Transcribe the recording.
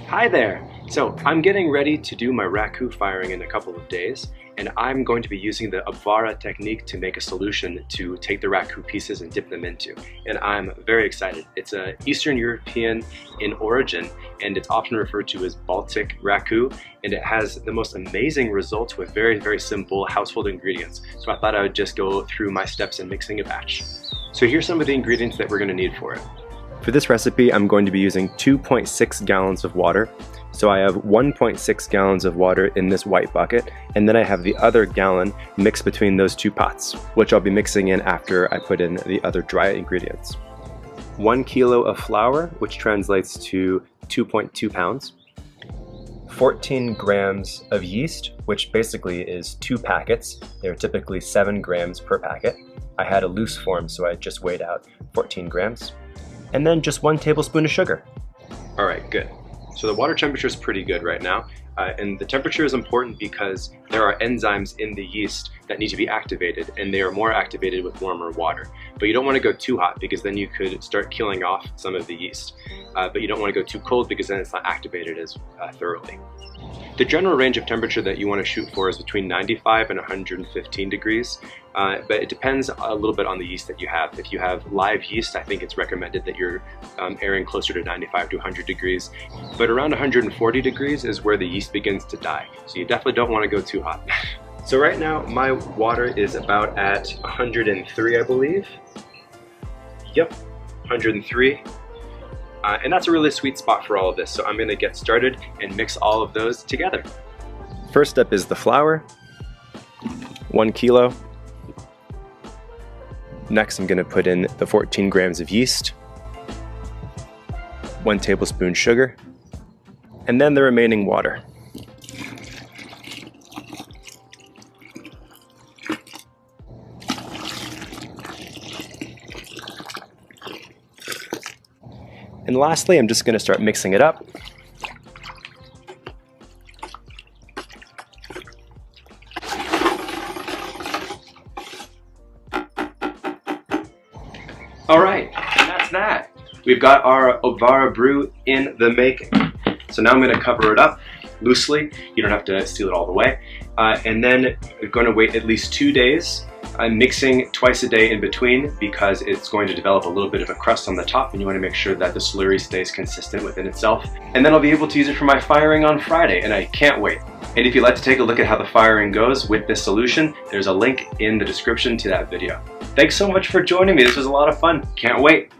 Hi there! So I'm getting ready to do my Raku firing in a couple of days, and I'm going to be using the Obvara technique to make a solution to take the Raku pieces and dip them into. And I'm very excited. It's Eastern European in origin, and it's often referred to as Baltic Raku, and it has the most amazing results with very, very simple household ingredients. So I thought I would just go through my steps in mixing a batch. So here's some of the ingredients that we're going to need for it. For this recipe, I'm going to be using 2.6 gallons of water. So I have 1.6 gallons of water in this white bucket, and then I have the other gallon mixed between those two pots, which I'll be mixing in after I put in the other dry ingredients. 1 kilo of flour, which translates to 2.2 pounds. 14 grams of yeast, which basically is 2 packets. They're typically 7 grams per packet. I had a loose form, so I just weighed out 14 grams. And then just 1 tablespoon of sugar. All right, good. So the water temperature is pretty good right now. And the temperature is important because there are enzymes in the yeast that need to be activated, and they are more activated with warmer water. But you don't want to go too hot because then you could start killing off some of the yeast. But you don't want to go too cold because then it's not activated as thoroughly. The general range of temperature that you want to shoot for is between 95 and 115 degrees, but it depends a little bit on the yeast that you have. If you have live yeast, I think it's recommended that you're airing closer to 95 to 100 degrees, but around 140 degrees is where the yeast begins to die, so you definitely don't want to go too hot. So right now my water is about at 103, I believe. Yep, 103. And that's a really sweet spot for all of this, so I'm going to get started and mix all of those together. First step is the flour, 1 kilo. Next I'm going to put in the 14 grams of yeast, 1 tablespoon sugar, and then the remaining water. And lastly, I'm just going to start mixing it up. All right, and that's that. We've got our Obvara brew in the making. So now I'm going to cover it up loosely. You don't have to seal it all the way. And then we're going to wait at least 2 days. I'm mixing twice a day in between because it's going to develop a little bit of a crust on the top, and you want to make sure that the slurry stays consistent within itself. And then I'll be able to use it for my firing on Friday, and I can't wait. And if you'd like to take a look at how the firing goes with this solution, there's a link in the description to that video. Thanks so much for joining me. This was a lot of fun. Can't wait.